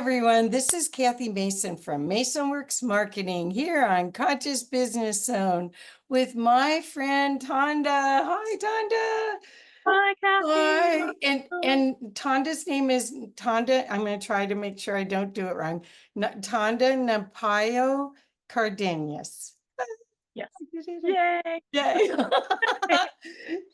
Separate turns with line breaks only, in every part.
everyone. This is Kathy Mason from MasonWorks Marketing here on Conscious Business Zone with my friend Tonda. Hi, Tonda.
Hi,
Hi.
Kathy.
And Tonda's name is Tonda. I'm going to try to make sure I don't do it wrong. Tonda Nampaio-Cardenas.
Yes. Yay.
Yay.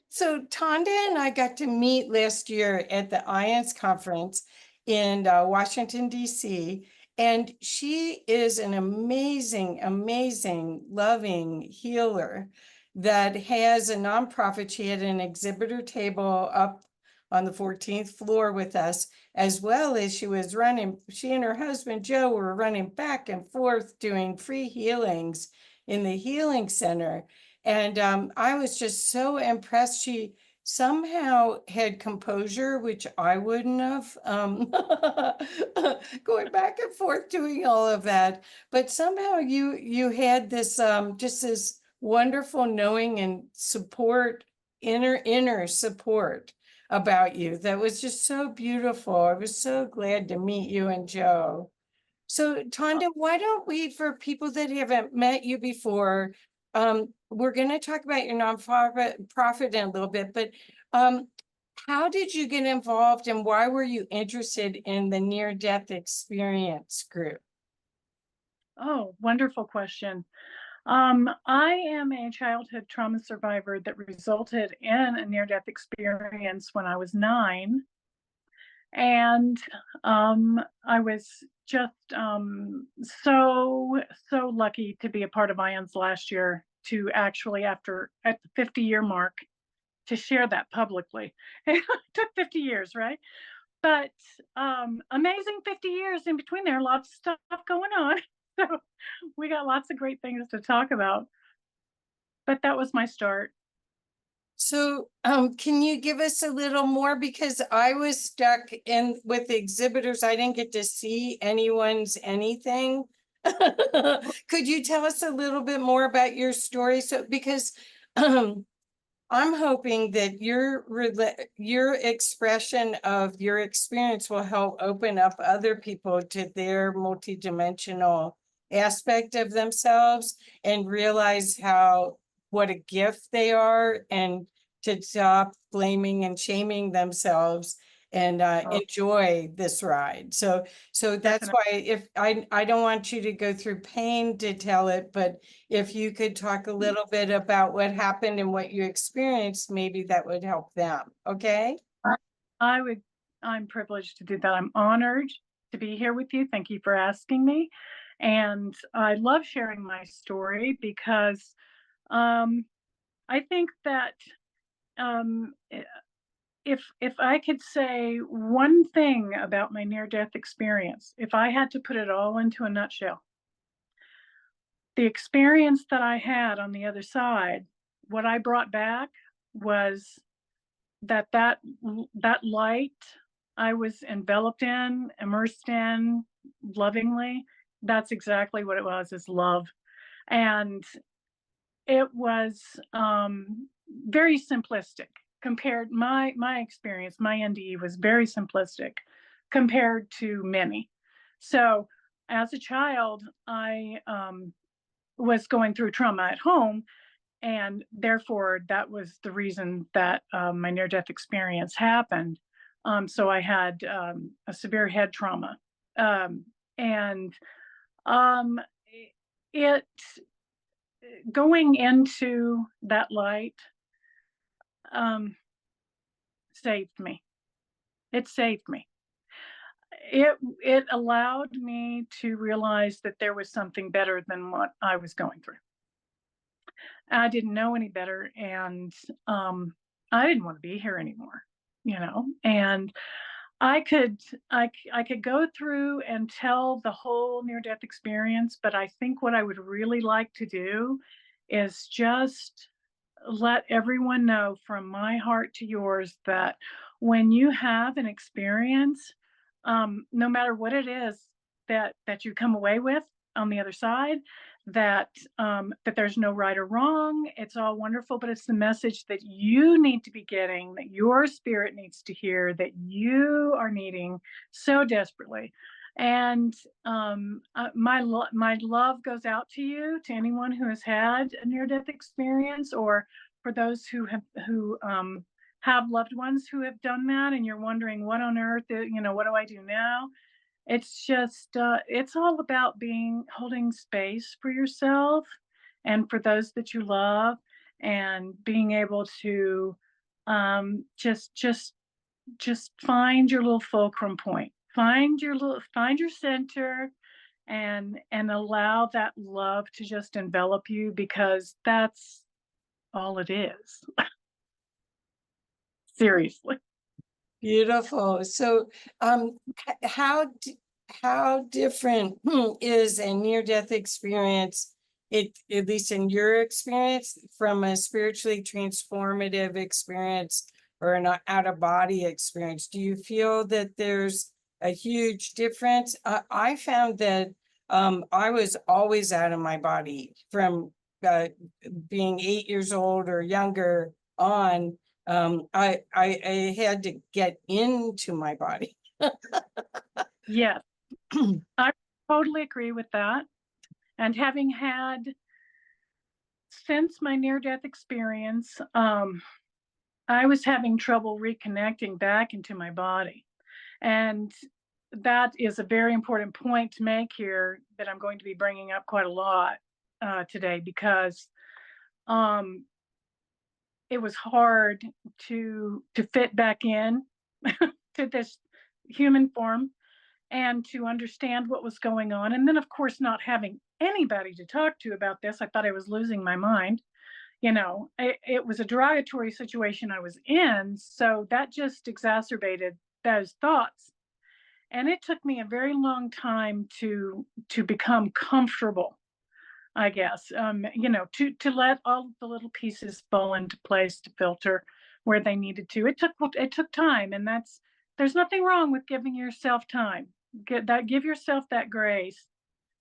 So Tonda and I got to meet last year at the IANDS Conference in Washington, D.C. And she is an amazing, amazing, loving healer that has a nonprofit. She had an exhibitor table up on the 14th floor with us, as well as she and her husband, Joe, were running back and forth doing free healings in the healing center. And I was just so impressed. She somehow had composure, which I wouldn't have, going back and forth doing all of that. But somehow you had this just this wonderful knowing and support, inner support about you that was just so beautiful. I was so glad to meet you and Joe. So Tonda, why don't we, for people that haven't met you before, we're going to talk about your nonprofit in a little bit, but how did you get involved and why were you interested in the near-death experience group?
Oh, wonderful question. I am a childhood trauma survivor that resulted in a near-death experience when I was 9. And I was just so lucky to be a part of IANDS last year to actually, at the 50-year mark, to share that publicly. It took 50 years, right? But amazing 50 years in between there, lots of stuff going on. So we got lots of great things to talk about. But that was my start.
So can you give us a little more? Because I was stuck in with the exhibitors. I didn't get to see anyone's anything. Could you tell us a little bit more about your story? So because I'm hoping that your expression of your experience will help open up other people to their multidimensional aspect of themselves and realize what a gift they are, and to stop blaming and shaming themselves and enjoy this ride. So that's why, if I don't want you to go through pain to tell it, but if you could talk a little bit about what happened and what you experienced, maybe that would help them. Okay.
I'm privileged to do that. I'm honored to be here with you. Thank you for asking me. And I love sharing my story because I think that if I could say one thing about my near-death experience, if I had to put it all into a nutshell, the experience that I had on the other side, what I brought back was that light I was enveloped in, immersed in, lovingly, that's exactly what it was, is love. And it was very simplistic compared, my experience, my NDE was very simplistic compared to many. So as a child, I was going through trauma at home, and therefore that was the reason that my near-death experience happened. So I had a severe head trauma, and it going into that light saved me. It saved me. It allowed me to realize that there was something better than what I was going through. I didn't know any better, and I didn't want to be here anymore, and I could go through and tell the whole near-death experience, but I think what I would really like to do is just let everyone know, from my heart to yours, that when you have an experience, no matter what it is that you come away with on the other side, that there's no right or wrong. It's all wonderful, but it's the message that you need to be getting, that your spirit needs to hear, that you are needing so desperately. And my love goes out to you, to anyone who has had a near-death experience, or for those who have loved ones who have done that, and you're wondering what on earth, what do I do now? It's just, it's all about holding space for yourself and for those that you love, and being able to just find your little fulcrum point. Find your center, and allow that love to just envelop you, because that's all it is. Seriously.
Beautiful. So, how different is a near-death experience, at least in your experience, from a spiritually transformative experience or an out-of-body experience? Do you feel that there's a huge difference? I found that I was always out of my body from being 8 years old or younger on. I had to get into my body.
Yes, I totally agree with that. And having had, since my near-death experience, I was having trouble reconnecting back into my body. And that is a very important point to make here, that I'm going to be bringing up quite a lot today, because it was hard to fit back in to this human form, and to understand what was going on. And then, of course, not having anybody to talk to about this, I thought I was losing my mind. It was a derogatory situation I was in, so that just exacerbated those thoughts. And it took me a very long time to become comfortable, I guess, to let all the little pieces fall into place, to filter where they needed to. It took time, and there's nothing wrong with giving yourself time. Give yourself that grace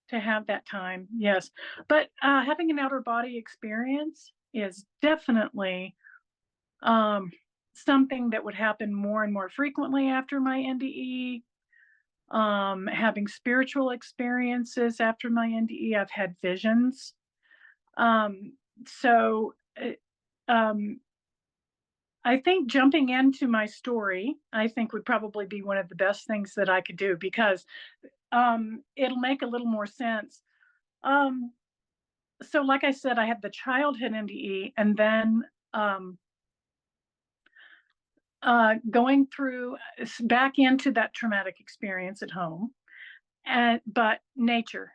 to have that time. Yes, but having an outer body experience is definitely something that would happen more and more frequently after my NDE. Having spiritual experiences after my NDE, I've had visions. So I think jumping into my story, I think, would probably be one of the best things that I could do, because it'll make a little more sense. So like I said, I had the childhood NDE, and then going through back into that traumatic experience at home. But nature.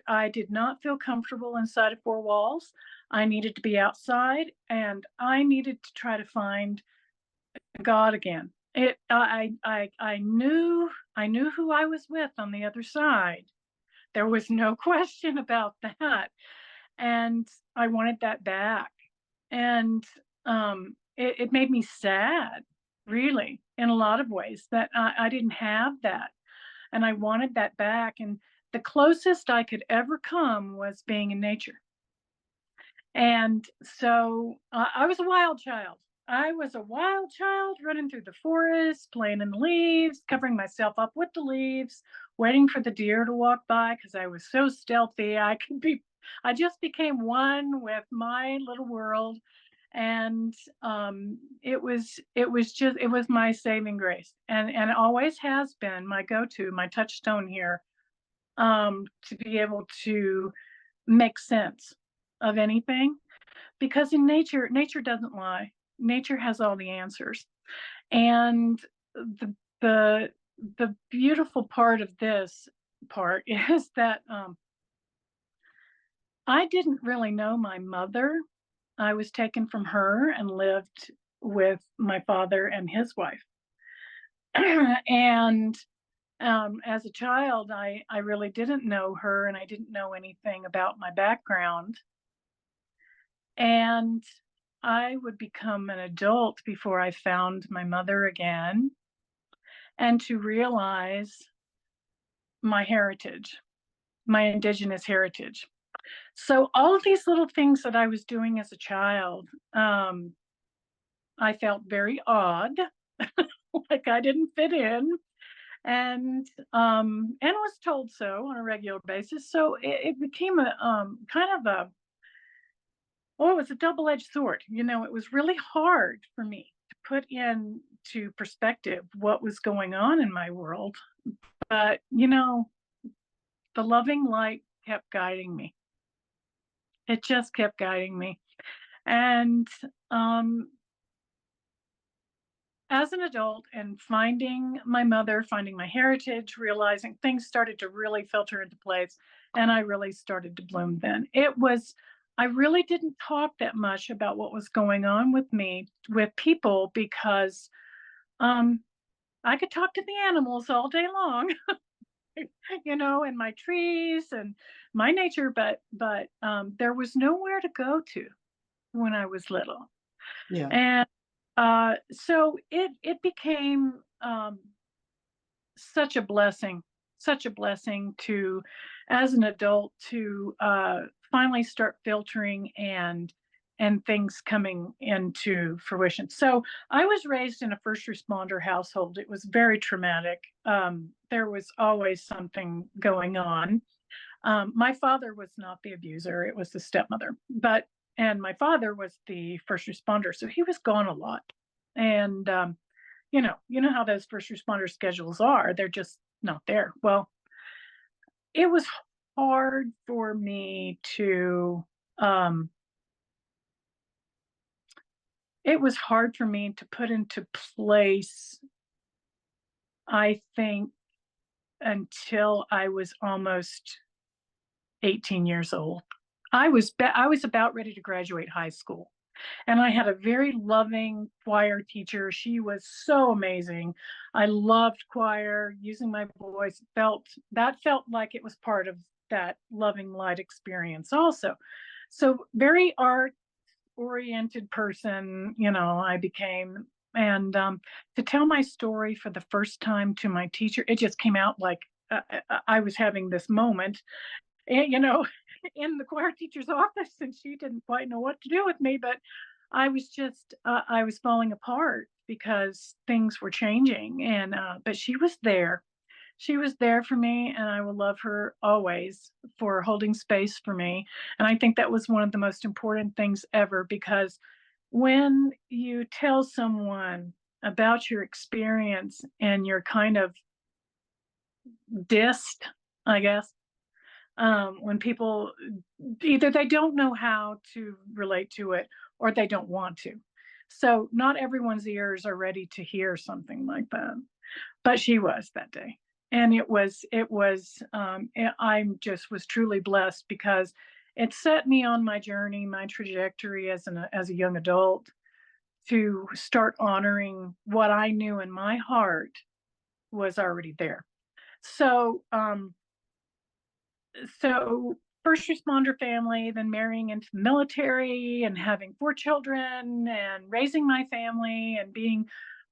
I did not feel comfortable inside of four walls. I needed to be outside, and I needed to try to find God again. I knew who I was with on the other side. There was no question about that. And I wanted that back. And it made me sad, really, in a lot of ways, that I didn't have that. And I wanted that back. And the closest I could ever come was being in nature. And so I was a wild child. I was a wild child running through the forest, playing in the leaves, covering myself up with the leaves, waiting for the deer to walk by, because I was so stealthy. I just became one with my little world. And it was my saving grace, and it always has been my go-to, my touchstone here, to be able to make sense of anything, because in nature doesn't lie. Nature has all the answers. And the the beautiful part of this part is that I didn't really know my mother. I was taken from her and lived with my father and his wife. And as a child, I really didn't know her, and I didn't know anything about my background. And I would become an adult before I found my mother again, and to realize my heritage, my indigenous heritage. So all of these little things that I was doing as a child, I felt very odd, like I didn't fit in. and was told so on a regular basis. So it became a kind of a, well, it was a double-edged sword. You know, it was really hard for me to put into perspective what was going on in my world. But, you know, the loving light kept guiding me. It just kept guiding me. And as an adult and finding my mother, finding my heritage, realizing things started to really filter into place, and I really started to bloom then. I really didn't talk that much about what was going on with me, with people, because um, I could talk to the animals all day long, you know, and my trees and my nature, but there was nowhere to go to when I was little.
Yeah.
And so it became such a blessing, such a blessing to, as an adult, to finally start filtering and things coming into fruition. So I was raised in a first responder household. It was very traumatic. There was always something going on. My father was not the abuser; it was the stepmother. And my father was the first responder, so he was gone a lot. And you know how those first responder schedules are; they're just not there. Well, it was hard for me to. Um, it was hard for me to put into place. I think until I was almost 18 years old. I was about ready to graduate high school. And I had a very loving choir teacher. She was so amazing. I loved choir, using my voice. Felt like it was part of that loving light experience also. So very art oriented person, you know, I became. And to tell my story for the first time to my teacher, it just came out like I was having this moment, and, you know, in the choir teacher's office, and she didn't quite know what to do with me. But I was falling apart because things were changing, and but she was there. She was there for me, and I will love her always for holding space for me. And I think that was one of the most important things ever, because when you tell someone about your experience and you're kind of dissed, I guess, when people either they don't know how to relate to it or they don't want to. So not everyone's ears are ready to hear something like that, but she was that day. And I just was truly blessed, because it set me on my journey, my trajectory as a young adult, to start honoring what I knew in my heart was already there. So so first responder family, then marrying into the military and having 4 children and raising my family and being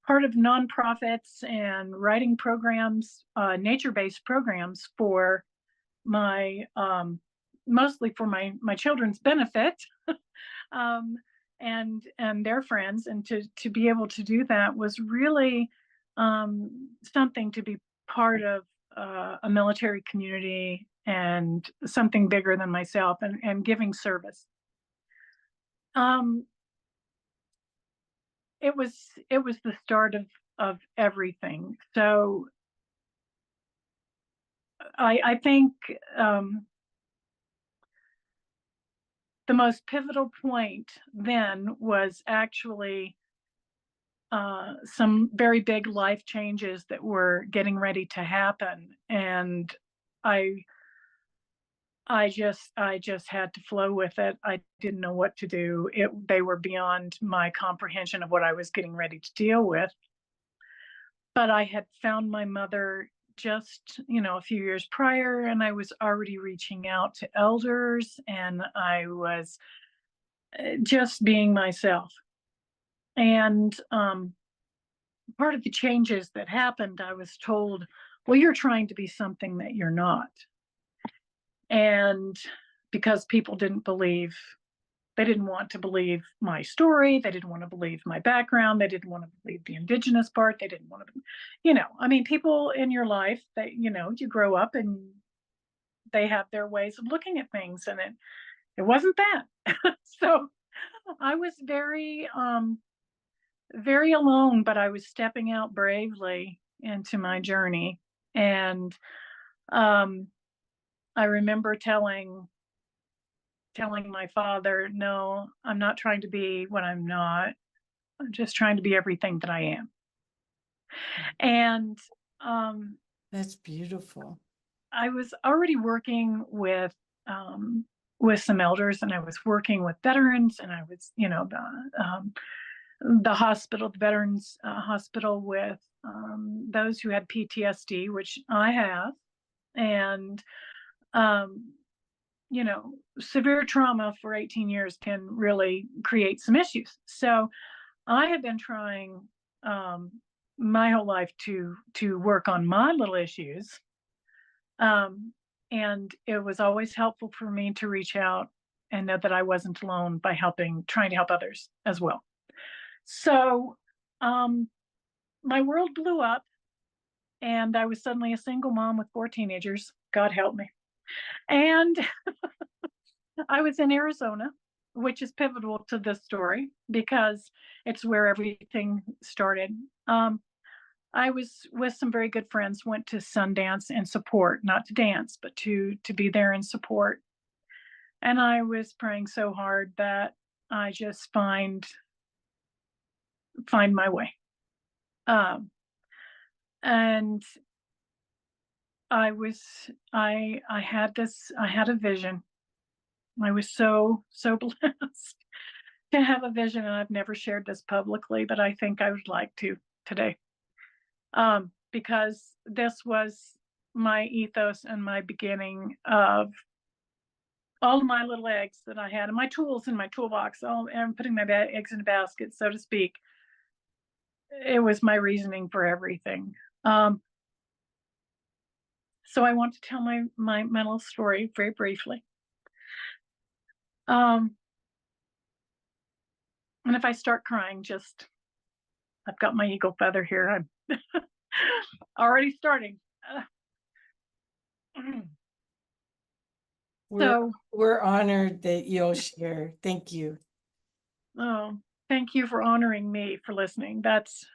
part of nonprofits and writing programs, nature-based programs for my mostly for my children's benefit, um, and their friends, and to be able to do that was really something to be part of a military community and something bigger than myself, and giving service. Um, it was the start of everything. So I think the most pivotal point then was actually some very big life changes that were getting ready to happen, and I I just had to flow with it. I didn't know what to do. They were beyond my comprehension of what I was getting ready to deal with. But I had found my mother just, you know, a few years prior, and I was already reaching out to elders, and I was just being myself. And part of the changes that happened, I was told, well, you're trying to be something that you're not. And because people didn't believe They didn't want to believe my story. They didn't want to believe my background. They didn't want to believe the indigenous part. They didn't want to, I mean, people in your life that, you grow up and they have their ways of looking at things, and it wasn't that. So I was very alone, but I was stepping out bravely into my journey. And I remember telling my father, no, I'm not trying to be what I'm not. I'm just trying to be everything that I am. And
That's beautiful.
I was already working with some elders, and I was working with veterans, and I was, the hospital, the veterans hospital, with those who had PTSD, which I have, and severe trauma for 18 years can really create some issues. So I have been trying my whole life to work on my little issues. And it was always helpful for me to reach out and know that I wasn't alone by trying to help others as well. So my world blew up, and I was suddenly a single mom with 4 teenagers. God help me. And I was in Arizona, which is pivotal to this story because it's where everything started. I was with some very good friends, went to Sundance and support, not to dance, but to be there and support. And I was praying so hard that I just find my way. And I had a vision. I was so blessed to have a vision, and I've never shared this publicly, but I think I would like to today. Because this was my ethos and my beginning of all of my little eggs that I had, and my tools in my toolbox, and putting my eggs in a basket, so to speak. It was my reasoning for everything. So I want to tell my little story very briefly. And if I start crying, I've got my eagle feather here. I'm already starting.
We're honored that you'll share. Thank you.
Oh, thank you for honoring me, for listening. That's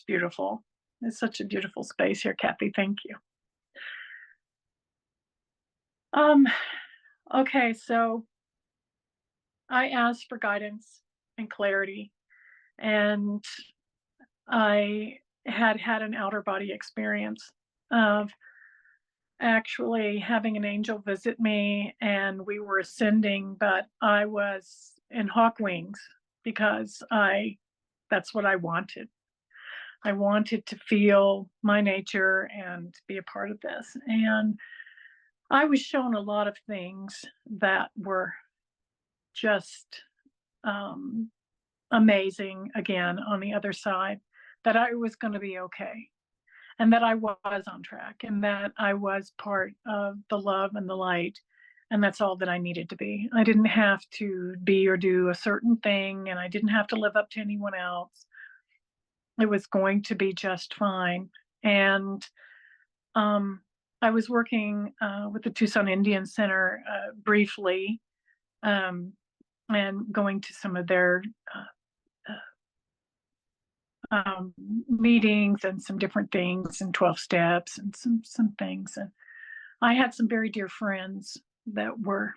beautiful. It's such a beautiful space here, Kathy. Thank you. Okay, so I asked for guidance and clarity, and I had an outer body experience of actually having an angel visit me, and we were ascending, but I was in hawk wings because that's what I wanted. I wanted to feel my nature and be a part of this. And I was shown a lot of things that were just amazing, again, on the other side, that I was going to be okay, and that I was on track, and that I was part of the love and the light, and that's all that I needed to be. I didn't have to be or do a certain thing, and I didn't have to live up to anyone else. It was going to be just fine. And I was working with the Tucson Indian Center briefly, and going to some of their meetings and some different things, and 12 steps and some things. And I had some very dear friends that were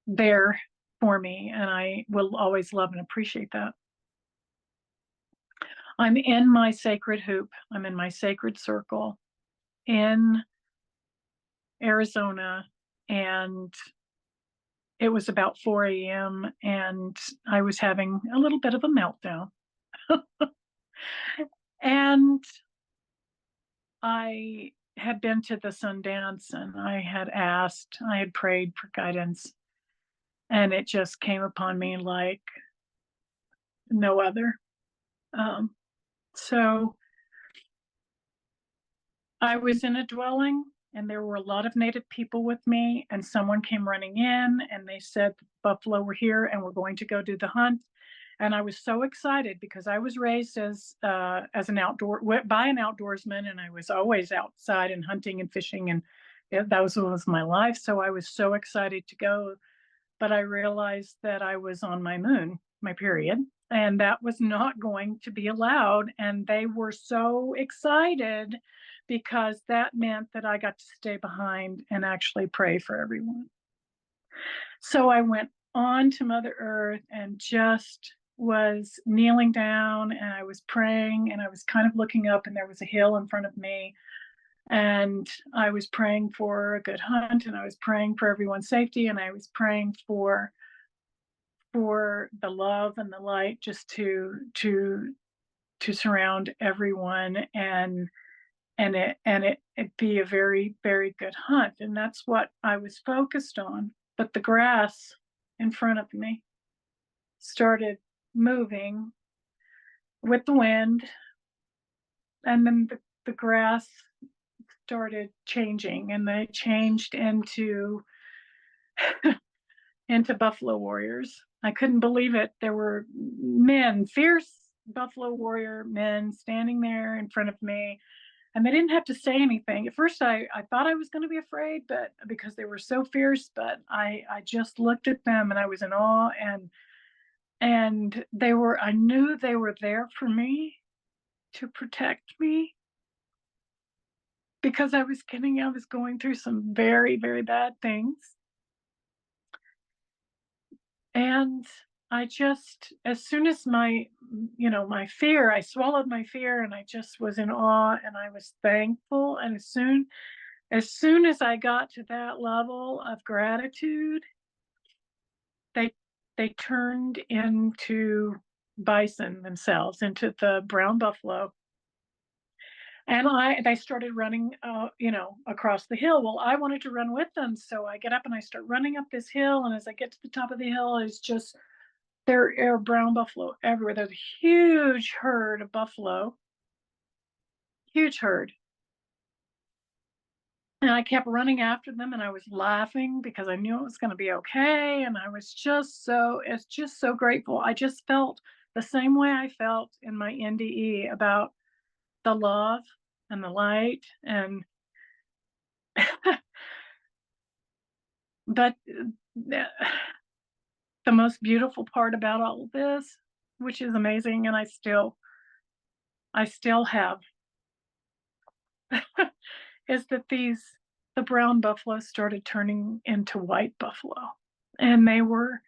there for me, and I will always love and appreciate that. I'm in my sacred hoop. I'm in my sacred circle in Arizona, and it was about 4 a.m. and I was having a little bit of a meltdown. And I had been to the Sundance, and I had prayed for guidance, and it just came upon me like no other. So I was in a dwelling and there were a lot of Native people with me, and someone came running in and they said buffalo were here and we're going to go do the hunt. And I was so excited because I was raised as an by an outdoorsman, and I was always outside and hunting and fishing, and that was my life. So I was so excited to go, but I realized that I was on my moon, my period, and that was not going to be allowed. And they were so excited because that meant that I got to stay behind and actually pray for everyone. So I went on to Mother Earth and just was kneeling down, and I was praying, and I was kind of looking up, and there was a hill in front of me, and I was praying for a good hunt, and I was praying for everyone's safety, and I was praying for the love and the light just to surround everyone, and it be a very, very good hunt. And that's what I was focused on. But the grass in front of me started moving with the wind, and then the grass started changing, and they changed into buffalo warriors. I couldn't believe it. There were men, fierce buffalo warrior men, standing there in front of me, and they didn't have to say anything. At first I thought I was going to be afraid, but because they were so fierce, but I just looked at them and I was in awe, and I knew they were there for me, to protect me, because I was going through some very, very bad things. And I just, as soon as my fear, I swallowed my fear, and I just was in awe, and I was thankful. And as soon as I got to that level of gratitude, they turned into bison themselves, into the brown buffalo. And they started running, across the hill. Well, I wanted to run with them, so I get up and I start running up this hill. And as I get to the top of the hill, there are brown buffalo everywhere. There's a huge herd of buffalo, huge herd. And I kept running after them, and I was laughing because I knew it was going to be okay. And I was just so grateful. I just felt the same way I felt in my NDE about the love and the light. And but the most beautiful part about all of this, which is amazing, and I still have, is that the brown buffalo started turning into white buffalo, and they were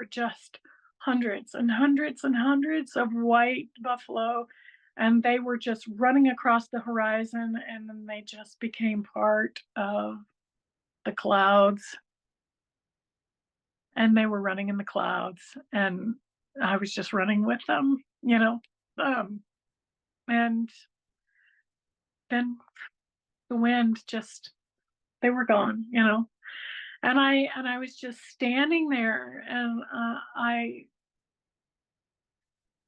just hundreds and hundreds and hundreds of white buffalo, and they were just running across the horizon, and then they just became part of the clouds, and they were running in the clouds, and I was just running with them, and then the wind just, they were gone, and I was just standing there, and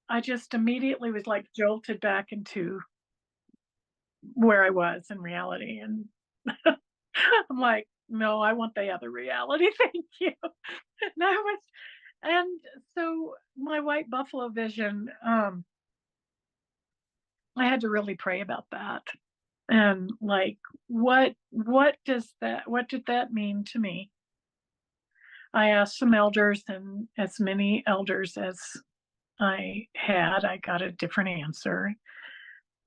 I just immediately was like jolted back into where I was in reality. And I'm like, no, I want the other reality. Thank you. And so my white buffalo vision, I had to really pray about that. And like, what did that mean to me? I asked some elders, and as many elders as I got a different answer.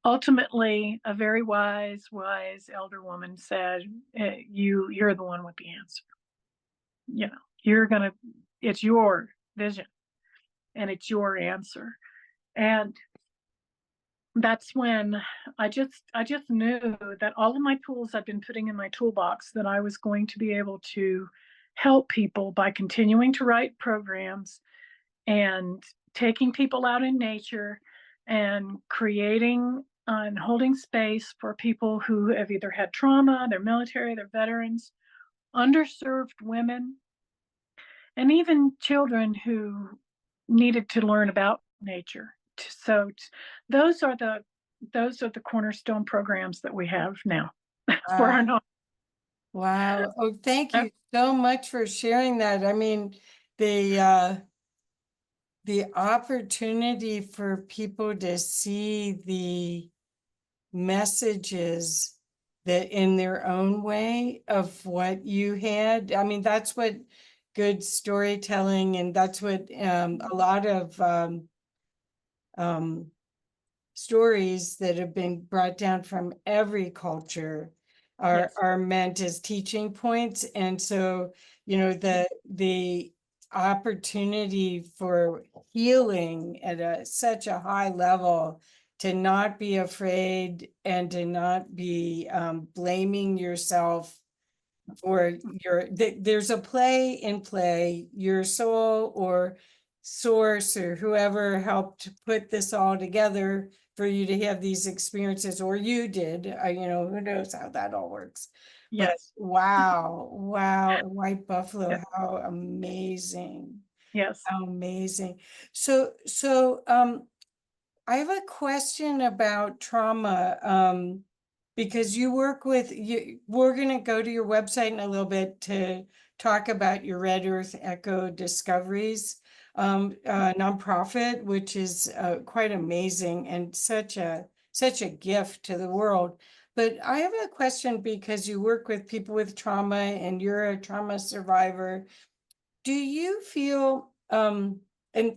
Ultimately, a very wise elder woman said, you're the one with the answer. It's your vision, and it's your answer. And that's when I just knew that all of my tools I've been putting in my toolbox, that I was going to be able to help people by continuing to write programs and taking people out in nature and creating and holding space for people who have either had trauma, they're military, they're veterans, underserved women, and even children who needed to learn about nature. So those are the cornerstone programs that we have now for our
Wow. Oh, thank
Uh,
you so much for sharing that. I mean, the opportunity for people to see the messages that in their own way of what you had. I mean, that's what good storytelling, and that's what a lot of um, stories that have been brought down from every culture
Yes,
are meant as teaching points. And so, the opportunity for healing at such a high level, to not be afraid and to not be blaming yourself or there's a play in play, your soul or source or whoever helped put this all together for you to have these experiences, or you did, who knows how that all works. But
yes,
wow, White
yeah,
Buffalo, how amazing,
yes.
how amazing. So I have a question about trauma, because you work with you. We're going to go to your website in a little bit to talk about your Red Earth Echo Discoveries nonprofit, which is quite amazing and such a gift to the world. But I have a question because you work with people with trauma and you're a trauma survivor. Do you feel, and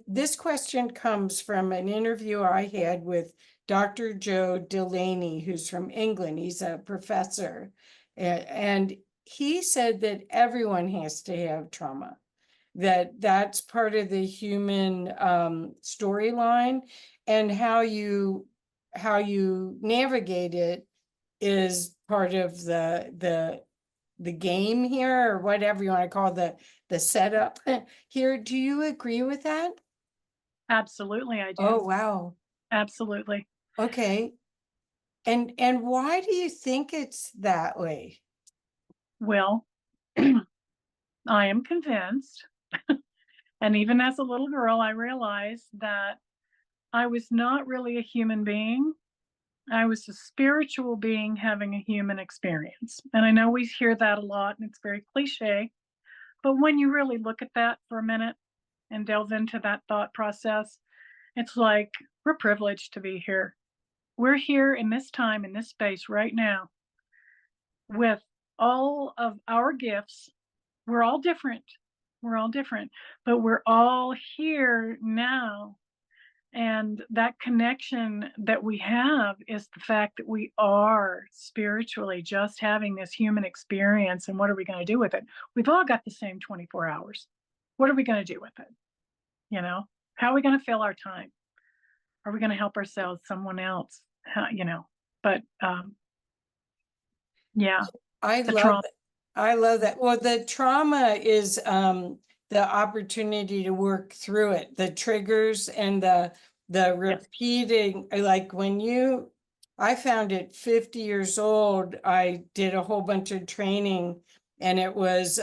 this question comes from an interview I had with Dr. Joe Delaney, who's from England. He's a professor. And he said that everyone has to have trauma, that that's part of the human storyline, and how you navigate it is part of the game here, or whatever you want to call the setup here. Do you agree with that?
Absolutely, I
Oh,
do.
wow.
Absolutely.
Okay. And why do you think it's that way?
Well, I am convinced, and even as a little girl, I realized that I was not really a human being. I was a spiritual being having a human experience. And I know we hear that a lot and it's very cliche, but when you really look at that for a minute and delve into that thought process, it's like we're privileged to be here. We're here in this time, in this space right now with all of our gifts. We're all different. We're all different, but we're all here now. And that connection that we have is the fact that we are spiritually just having this human experience. And what are we going to do with it? We've all got the same 24 hours. What are we going to do with it? You know, how are we going to fill our time? Are we going to help ourselves, someone else? But yeah,
I
the
love
trauma.
I love that. Well, the trauma is the opportunity to work through it, the triggers and the
Yes,
repeating. Like I found at 50 years old, I did a whole bunch of training, and it was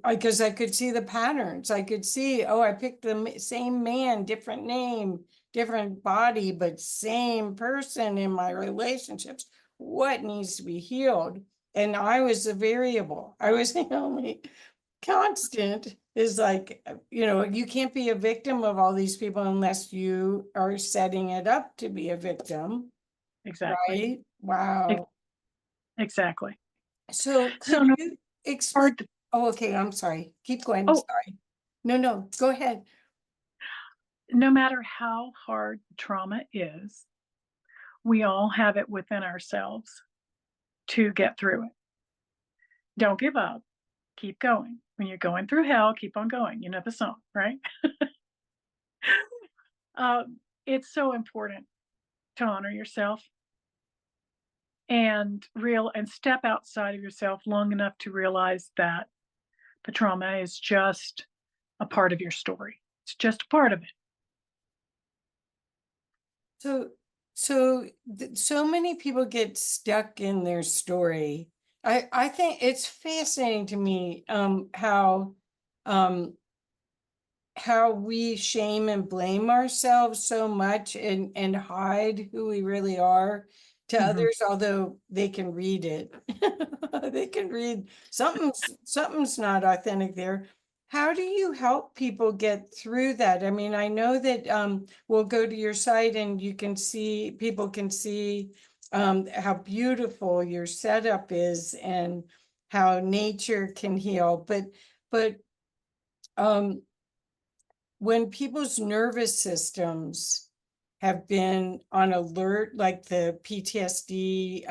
because I could see the patterns. I could see, oh, I picked the same man, different name, different body, but same person in my relationships. What needs to be healed? And I was a variable. I was the only constant. Is like, you can't be a victim of all these people unless you are setting it up to be a victim,
exactly.
right?
Ex-
Wow.
Exactly.
So
So
could
no
you explain?
hard.
Oh, okay, I'm sorry. Keep going.
Oh,
Sorry. No, go ahead.
no matter how hard trauma is, we all have it within ourselves to get through it. Don't give up. Keep going. When you're going through hell, keep on going. You know the song, right? It's so important to honor yourself and step outside of yourself long enough to realize that the trauma is just a part of your story. It's just a part of it.
So, so many people get stuck in their story. I think it's fascinating to me, um, how we shame and blame ourselves so much and hide who we really are. to
Mhm.
others, although they can read it. They can read something's not authentic there. How do you help people get through that? I mean, I know that we'll go to your site and you can see, people can see how beautiful your setup is and how nature can heal. But um, when people's nervous systems have been on alert, like the PTSD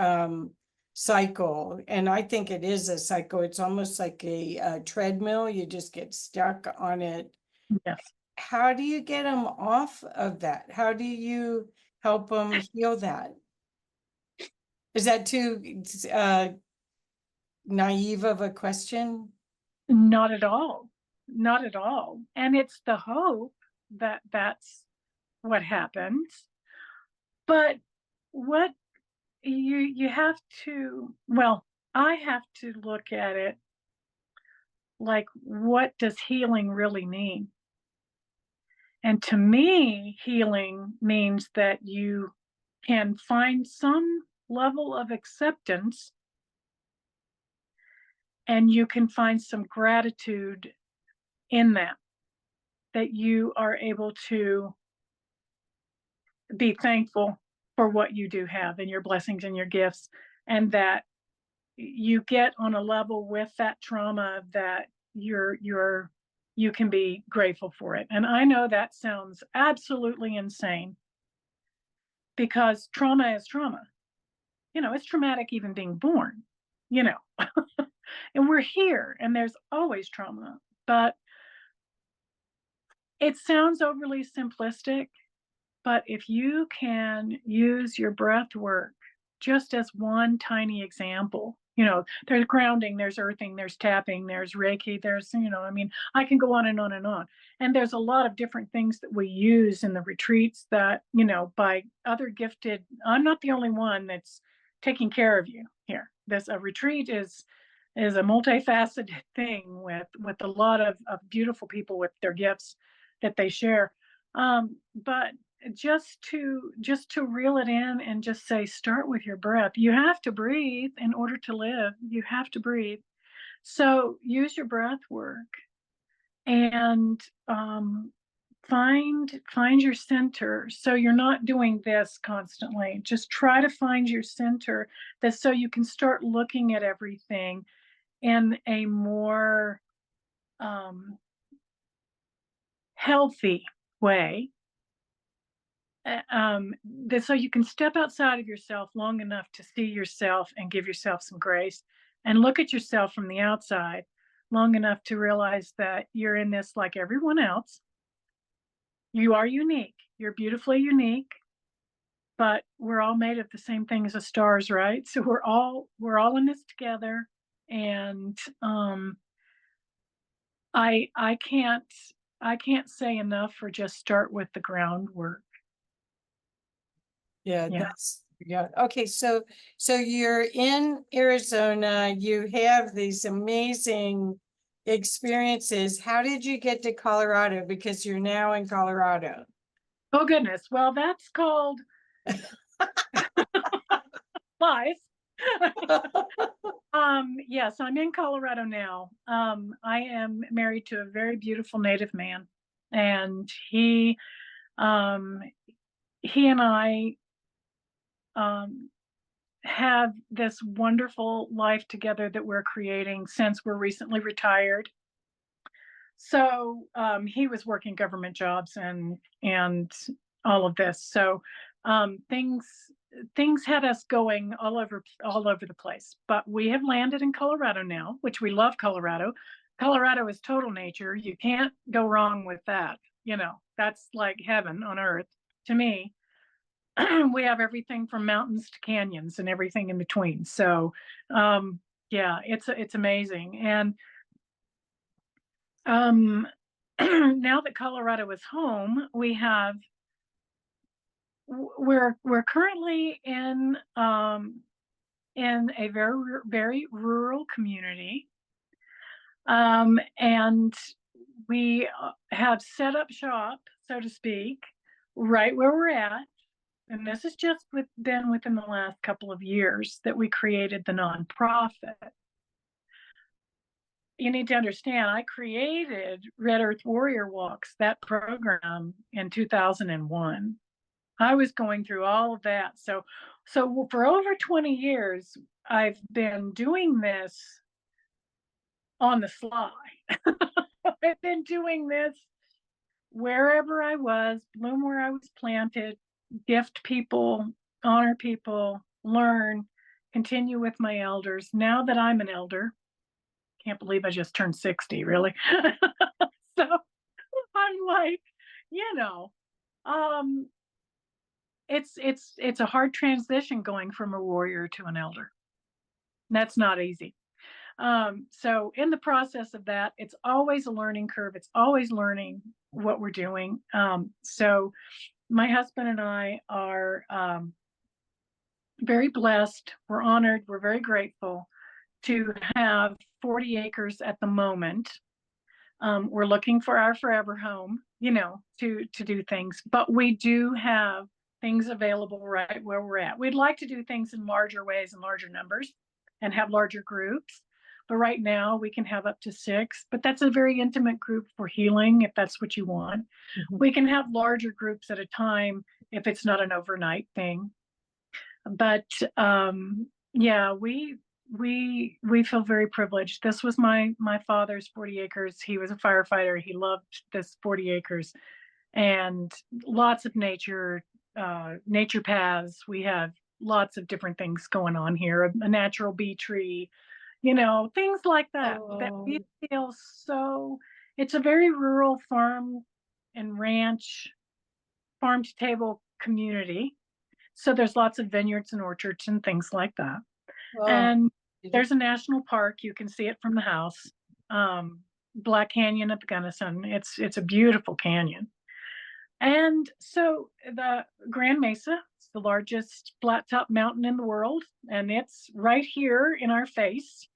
cycle, and I think it is a cycle, it's almost like a treadmill, you just get stuck on it.
Yes.
How do you get them off of that? How do you help them heal that? Is that too naive of a question?
Not at all. Not at all. And it's the hope that that's what happens. But what you have to, well, I have to look at it like, what does healing really mean? And to me, healing means that you can find some level of acceptance and you can find some gratitude in that, that you are able to be thankful for what you do have and your blessings and your gifts, and that you get on a level with that trauma that you can be grateful for it. And I know that sounds absolutely insane, because trauma is trauma. It's traumatic even being born, you know. And we're here and there's always trauma, but it sounds overly simplistic. But if you can use your breath work just as one tiny example, there's grounding, there's earthing, there's tapping, there's Reiki, I mean, I can go on and on and on. And there's a lot of different things that we use in the retreats that, by other gifted, I'm not the only one that's taking care of you here. A retreat is a multifaceted thing with a lot of beautiful people with their gifts that they share. But just to reel it in and just say, start with your breath. You have to breathe in order to live. You have to breathe. So use your breath work and find your center. So you're not doing this constantly. Just try to find your center, that so you can start looking at everything in a more healthy way. So you can step outside of yourself long enough to see yourself and give yourself some grace, and look at yourself from the outside long enough to realize that you're in this like everyone else. You are unique. You're beautifully unique, but we're all made of the same thing as the stars, right? So we're all in this together. And I can't say enough for just start with the groundwork.
Yeah,
Yeah.
Okay, so you're in Arizona, you have these amazing experiences. How did you get to Colorado? Because you're now in Colorado.
Oh goodness. Well, that's called life. Yes, I'm in Colorado now. I am married to a very beautiful Native man, and um, he and I have this wonderful life together that we're creating since we're recently retired. So he was working government jobs and all of this. So things had us going all over the place. But we have landed in Colorado now, which we love. Colorado is total nature. You can't go wrong with that. That's like heaven on earth to me. We have everything from mountains to canyons and everything in between. So yeah, it's amazing. And now that Colorado is home, we're currently in a very rural community, and we have set up shop, so to speak, right where we're at. and this is just within the last couple of years that we created the nonprofit. You need to understand, I created Red Earth Warrior Walks, that program, in 2001. I was going through all of that. So for over 20 years, I've been doing this on the sly. I've been doing this wherever I was, bloom where I was planted, gift people, honor people, learn, continue with my elders. Now that I'm an elder, can't believe I just turned 60, really. So I'm like, you know, um, it's a hard transition going from a warrior to an elder. That's not easy. So in the process of that, it's always a learning curve. It's always learning what we're doing. So my husband and I are very blessed. We're honored. We're very grateful to have 40 acres at the moment. We're looking for our forever home, to do things, but we do have things available right where we're at. We'd like to do things in larger ways and larger numbers and have larger groups. But right now we can have up to 6, but that's a very intimate group for healing if that's what you want.
Mhm.
We can have larger groups at a time if it's not an overnight thing. But yeah, we feel very privileged. This was my father's 40 acres. He was a firefighter. He loved this 40 acres and lots of nature paths. We have lots of different things going on here, a natural bee tree, things like that we
Oh,
feel so. It's a very rural farm and ranch, farm to table community. So there's lots of vineyards and orchards and things like that.
oh,
And there's
beautiful.
a national park. You can see it from the house. Black Canyon at the Gunnison. It's a beautiful canyon. And so the Grand Mesa is the largest flat top mountain in the world, and it's right here in our face.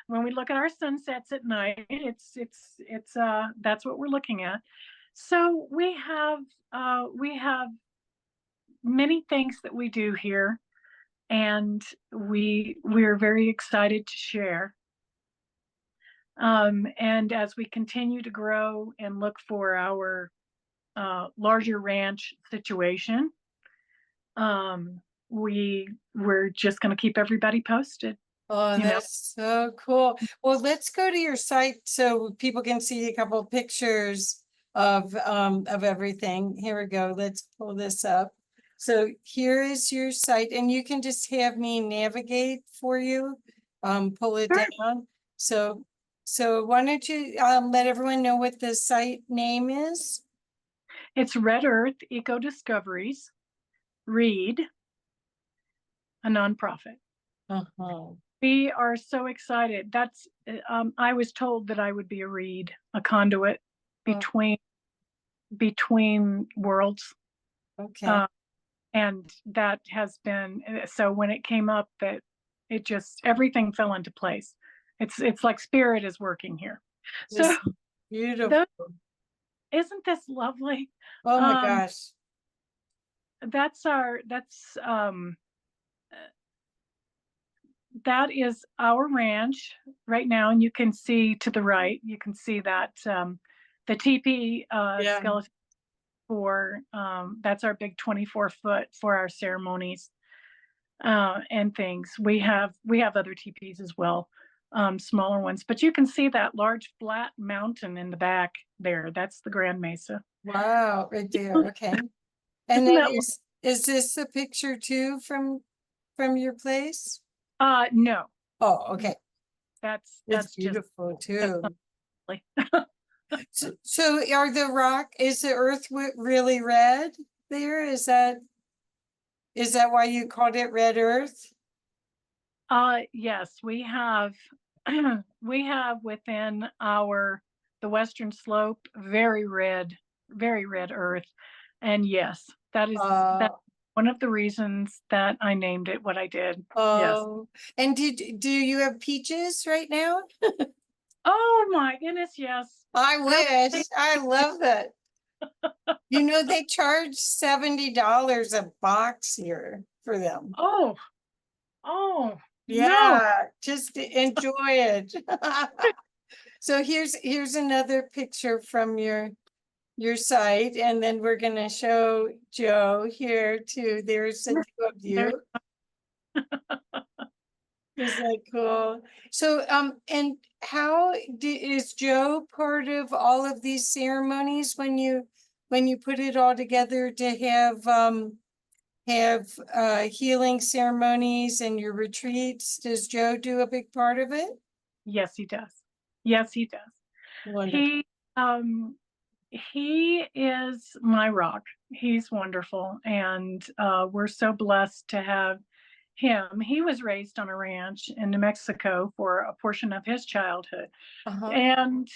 When we look at our sunsets at night, it's that's what we're looking at. So we have many things that we do here, and we're very excited to share. And as we continue to grow and look for our larger ranch situation, we're just going to keep everybody posted.
Oh, that's so cool. Well, let's go to your site so people can see a couple of pictures of everything. Here we go. Let's pull this up. So here is your site, and you can just have me navigate for you, pull it
Sure.
down. So why don't you let everyone know what the site name is?
It's Red Earth Eco Discoveries, READ, a nonprofit.
Uh-huh.
We are so excited. That's I was told that I would be a reed, a conduit
Oh,
between worlds.
okay.
And that has been so when it came up that it just everything fell into place. It's like spirit is working here. So
This beautiful.
isn't this lovely?
Oh my
Um
gosh.
that's that is our ranch right now, and you can see to the right, you can see that the teepee
Yeah.
skeleton for that's our big 24-foot for our ceremonies and things. We have other teepees as well, smaller ones, but you can see that large flat mountain in the back there. That's the Grand Mesa.
Wow, right there. Okay. And
Isn't
then
that
is this a picture too from your place?
no,
Oh, okay. It's
that's just
beautiful
that's
too.
not really.
So is the earth really red there? Is that why you called it red earth?
Yes, we have we have within the western slope very red earth. And yes, that's
Uh,
one of the reasons that I named it what I did. Yes.
oh, and do you have peaches right now?
Oh my goodness, yes.
I
That
wish. I love that. You know, they charge $70 a box here for them.
Oh, oh, no.
Yeah, just enjoy it. So here's another picture from your site, and then we're gonna show Joe here too. There's the two of
There,
you. Is that cool? So, and how is Joe part of all of these ceremonies when you put it all together to have healing ceremonies and your retreats? Does Joe do a big part of it?
yes, he does. Yes, he does.
Wonderful.
He, um, he is my rock. He's wonderful, and we're so blessed to have him. He was raised on a ranch in New Mexico for a portion of his childhood.
Uh-huh.
And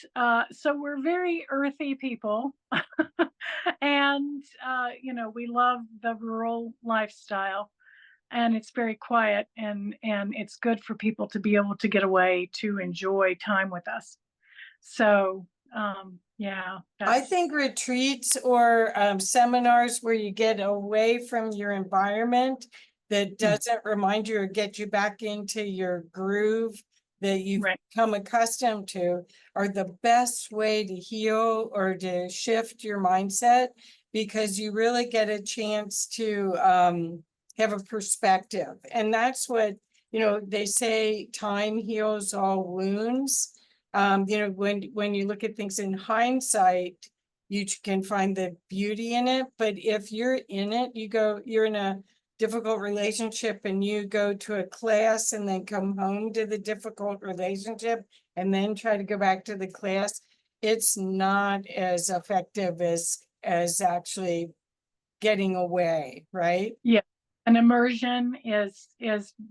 so we're very earthy people. And, we love the rural lifestyle, and it's very quiet, and it's good for people to be able to get away to enjoy time with us. So, yeah,
I
that's
think retreats or seminars where you get away from your environment that
mm,
doesn't remind you or get you back into your groove that you've
right.
become accustomed to are the best way to heal or to shift your mindset, because you really get a chance to have a perspective. And that's what, they say time heals all wounds. When you look at things in hindsight, you can find the beauty in it. But if you're in it, you're in a difficult relationship and you go to a class and then come home to the difficult relationship and then try to go back to the class, it's not as effective as actually getting away, right?
Yeah. An immersion is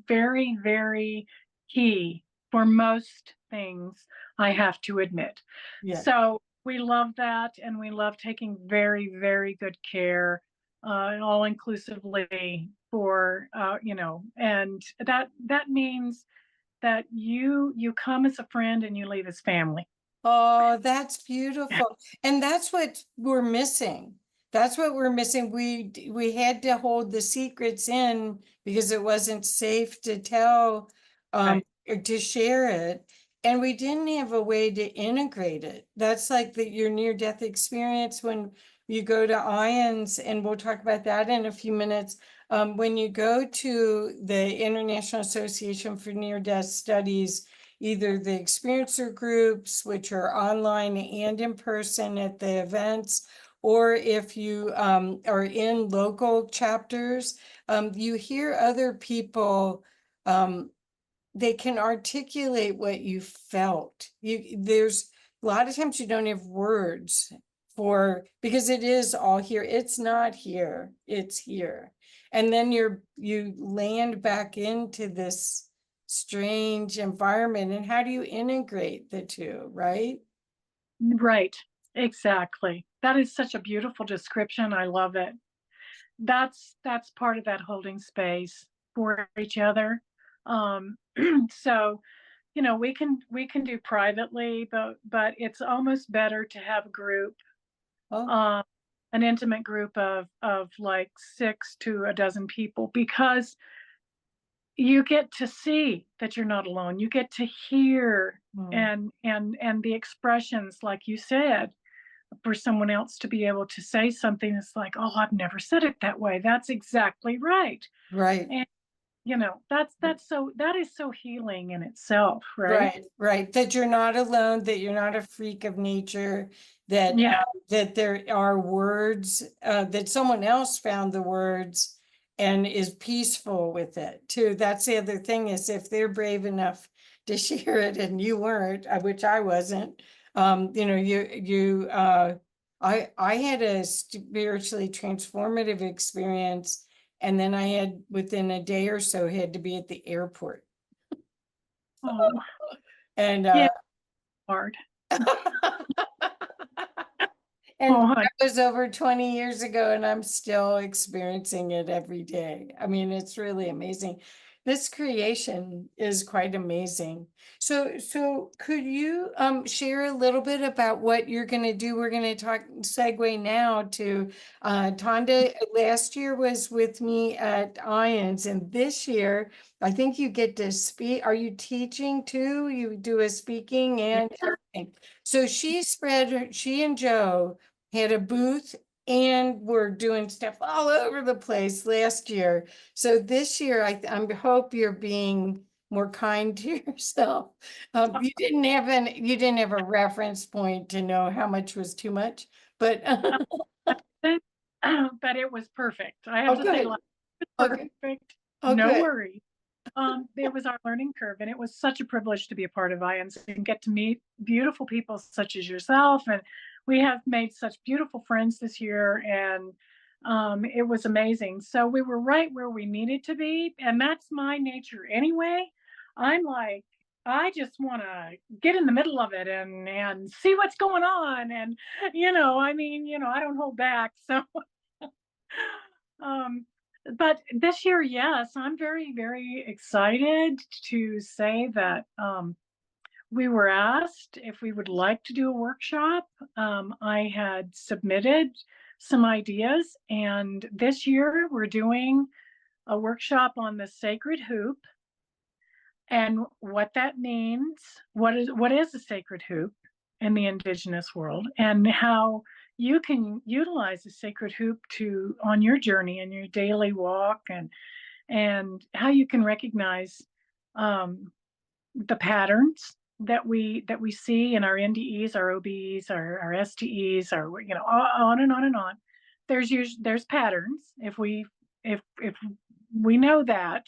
very, very key for most things, I have to admit.
Yeah.
So we love that, and we love taking very, very good care, all inclusively for and that means that you come as a friend and you leave as family.
Oh, that's beautiful. And that's what we're missing. That's what we're missing. We had to hold the secrets in because it wasn't safe to tell,
Right.
or to share it. And we didn't have a way to integrate it. That's like your near-death experience when you go to IANDS, and we'll talk about that in a few minutes. When you go to the International Association for Near-Death Studies, either the experiencer groups, which are online and in person at the events, or if you are in local chapters, you hear other people, they can articulate what you felt. There's a lot of times you don't have words because it is all here. It's not here, it's here. And then you land back into this strange environment. And how do you integrate the two, right?
Right. Exactly. That is such a beautiful description. I love it. That's part of that holding space for each other. Um, so, we can do privately, but it's almost better to have a group,
Oh,
um, an intimate group of like 6 to a dozen people, because you get to see that you're not alone. You get to hear
mm,
and the expressions, like you said, for someone else to be able to say something that's like, "Oh, I've never said it that way. That's exactly right."
right.
And that is so healing in itself, right?
Right, right. That you're not alone, that you're not a freak of nature,
Yeah,
that there are words, that someone else found the words and is peaceful with it too. That's the other thing, is if they're brave enough to share it and you weren't, which I wasn't, I had a spiritually transformative experience, and then I had, within a day or so, had to be at the airport.
oh,
And
yeah, hard.
and
Oh,
that was over 20 years ago, and I'm still experiencing it every day. I mean, it's really amazing. this creation is quite amazing. So could you share a little bit about what you're going to do? We're going to segue now to Tonda. Last year was with me at IANDS, and this year I think you get to speak. Are you teaching too? You do a speaking and everything. So she and Joe had a booth and we're doing stuff all over the place last year. So this year, I hope you're being more kind to yourself. You didn't have a reference point to know how much was too much, but
But it was perfect. I have
oh,
to say,
good.
like,
Okay.
perfect.
Oh,
No
good.
worries. It was our learning curve, and it was such a privilege to be a part of IANDS and get to meet beautiful people such as yourself. And we have made such beautiful friends this year, and it was amazing. So we were right where we needed to be, and that's my nature anyway. I'm like, I just want to get in the middle of it and see what's going on, and I mean, I don't hold back. So um, but this year, yes, I'm very, very excited to say that we were asked if we would like to do a workshop. I had submitted some ideas, and this year we're doing a workshop on the sacred hoop and what that means. What is a sacred hoop in the indigenous world, and how you can utilize a sacred hoop to on your journey and your daily walk, and how you can recognize um, the patterns that we see in our NDEs, our OBEs, our STEs, our on and on and on. There's patterns. If we know that,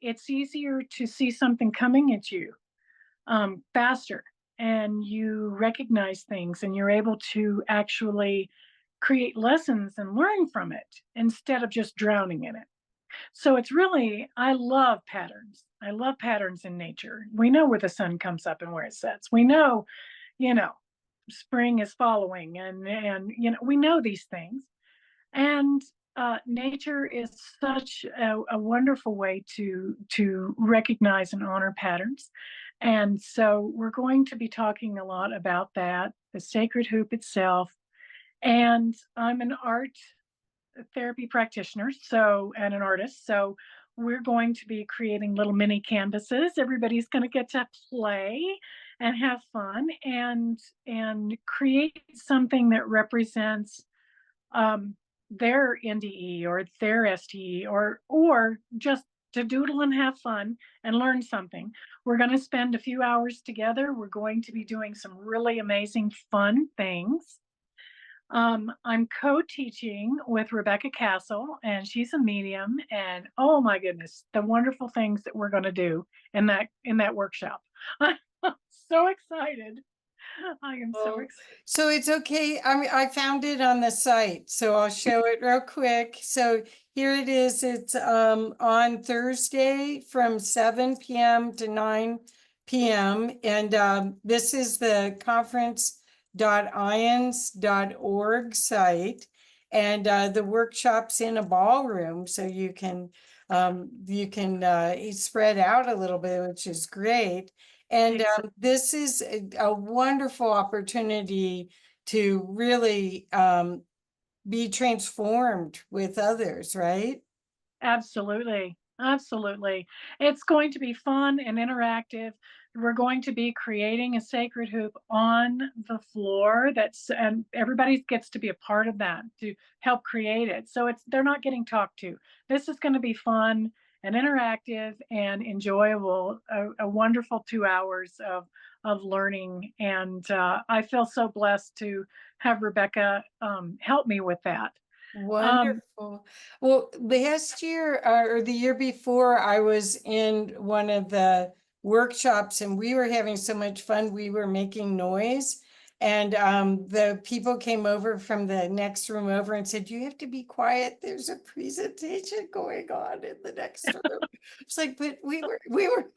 it's easier to see something coming at you faster, and you recognize things, and you're able to actually create lessons and learn from it instead of just drowning in it. So it's really, I love patterns. I love patterns in nature. We know where the sun comes up and where it sets. We know, you know, spring is following, and we know these things. And nature is such a wonderful way to recognize and honor patterns. And so we're going to be talking a lot about that, the sacred hoop itself. And I'm an art therapy practitioner, and an artist. So we're going to be creating little mini canvases. Everybody's going to get to play and have fun and create something that represents their NDE or their STE, or just to doodle and have fun and learn something. We're going to spend a few hours together. We're going to be doing some really amazing fun things. I'm co-teaching with Rebecca Castle, and she's a medium. And oh my goodness, the wonderful things that we're going to do in that workshop. I'm so excited. I am so
Oh,
excited.
so it's okay. I mean, I found it on the site, so I'll show it real quick. So here it is. It's on Thursday from 7 p.m. to 9 p.m. And this is the conference.ians.org site. And the workshop's in a ballroom, so you can spread out a little bit, which is great. And this is a wonderful opportunity to really be transformed with others, right?
Absolutely. Absolutely. It's going to be fun and interactive. We're going to be creating a sacred hoop on the floor and everybody gets to be a part of that to help create it. So they're not getting talked to. This is going to be fun and interactive and enjoyable, a wonderful 2 hours of learning. And I feel so blessed to have Rebecca help me with that.
Wonderful. Well, last year or the year before, I was in one of the workshops and we were having so much fun. We were making noise. And the people came over from the next room over and said, "You have to be quiet. There's a presentation going on in the next room." It's like, but we were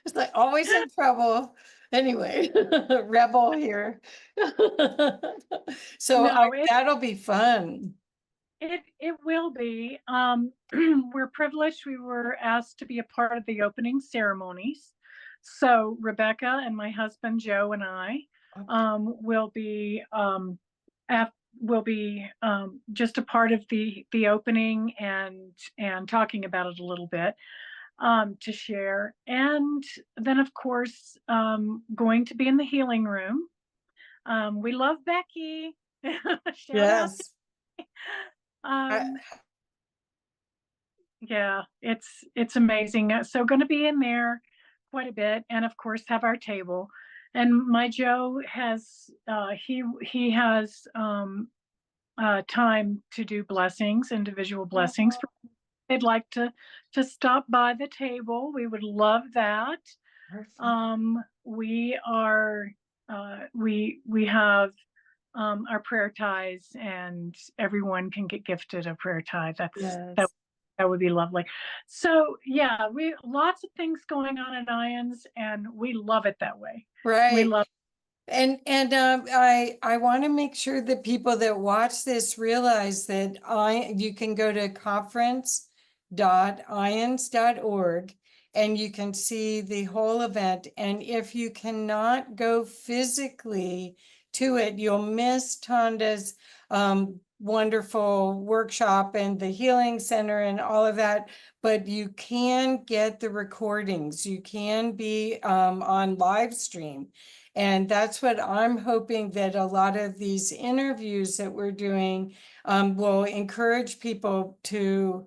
it's like always in trouble. Anyway, rebel here. So
No,
that'll be fun.
It will be. We're privileged. We were asked to be a part of the opening ceremonies. So Rebecca and my husband Joe and I will be just a part of the opening and talking about it a little bit to share. And then of course going to be in the healing room. We love Becky. Shout out to
Yes.
um yeah, it's amazing. So going to be in there quite a bit, and of course have our table. And my Joe has he has time to do blessings, individual blessings. They'd like to stop by the table. We would love that.
Perfect.
We are we have our prayer ties, and everyone can get gifted a prayer tie.
Yes.
That would be lovely. So yeah, we lots of things going on in IANDS, and we love it that way. We
Right.
love.
And I want to make sure that people that watch this realize that you can go to conference.ians.org and you can see the whole event. And if you cannot go physically to it, you'll miss Tonda's wonderful workshop and the healing center and all of that. But you can get the recordings. You can be on live stream. And that's what I'm hoping, that a lot of these interviews that we're doing will encourage people to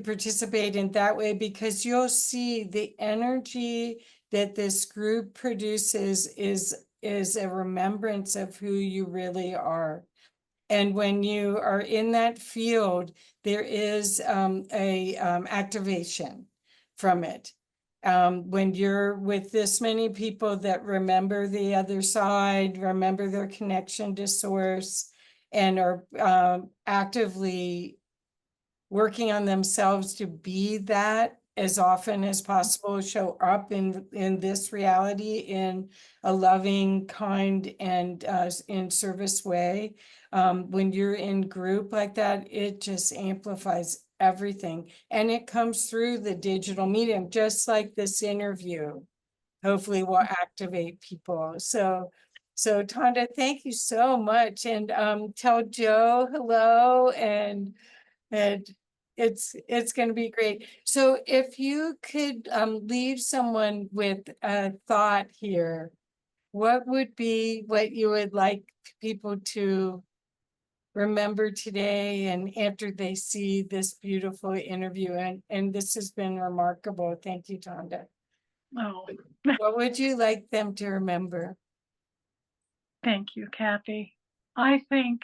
participate in that way, because you'll see the energy that this group produces is a remembrance of who you really are. And when you are in that field, there is a activation from it. When you're with this many people that remember the other side, remember their connection to source, and are actively working on themselves to be that as often as possible, show up in this reality in a loving, kind, and in service way. When you're in group like that, it just amplifies everything. And it comes through the digital medium, just like this interview, hopefully will activate people. So Tonda, thank you so much. And tell Joe hello, and it's going to be great. So if you could leave someone with a thought here, what would be what you would like people to remember today and after they see this beautiful interview? And this has been remarkable. Thank you, Tonda.
Oh,
What would you like them to remember?
thank you, Kathy. I think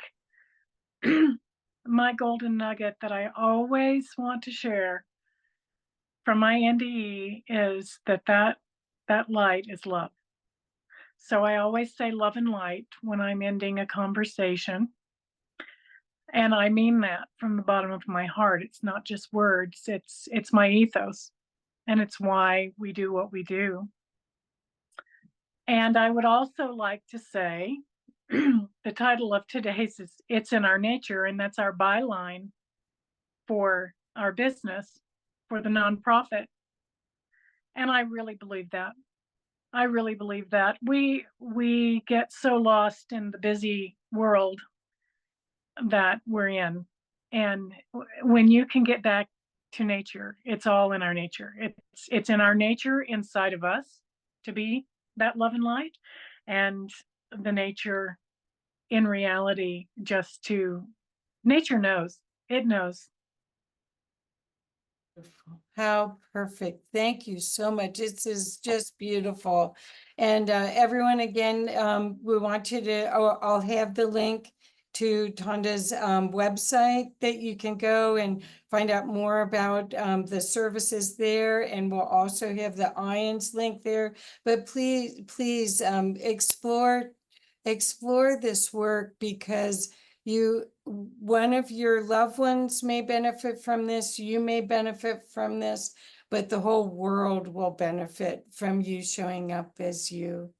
my golden nugget that I always want to share from my NDE is that light is love. So I always say love and light when I'm ending a conversation. And I mean that from the bottom of my heart. It's not just words, it's my ethos, and it's why we do what we do. And I would also like to say the title of today's is It's in Our Nature, and that's our byline for our business, for the nonprofit. And I really believe that. I really believe that. We get so lost in the busy world that we're in. And when you can get back to nature, it's all in our nature. It's in our nature inside of us to be that love and light, and the nature in reality just to nature knows. It knows.
How perfect. Thank you so much. This is just beautiful. And everyone, again, we want you to, I'll have the link to Tonda's website that you can go and find out more about the services there. And we'll also have the IANDS link there. But please explore this work, because one of your loved ones may benefit from this, you may benefit from this, but the whole world will benefit from you showing up as you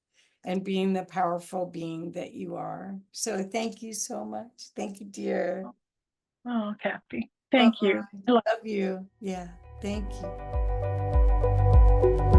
and being the powerful being that you are. So thank you so much. Thank you, dear.
Oh, Kathy, thank you.
Bye. Love you. Yeah, thank you.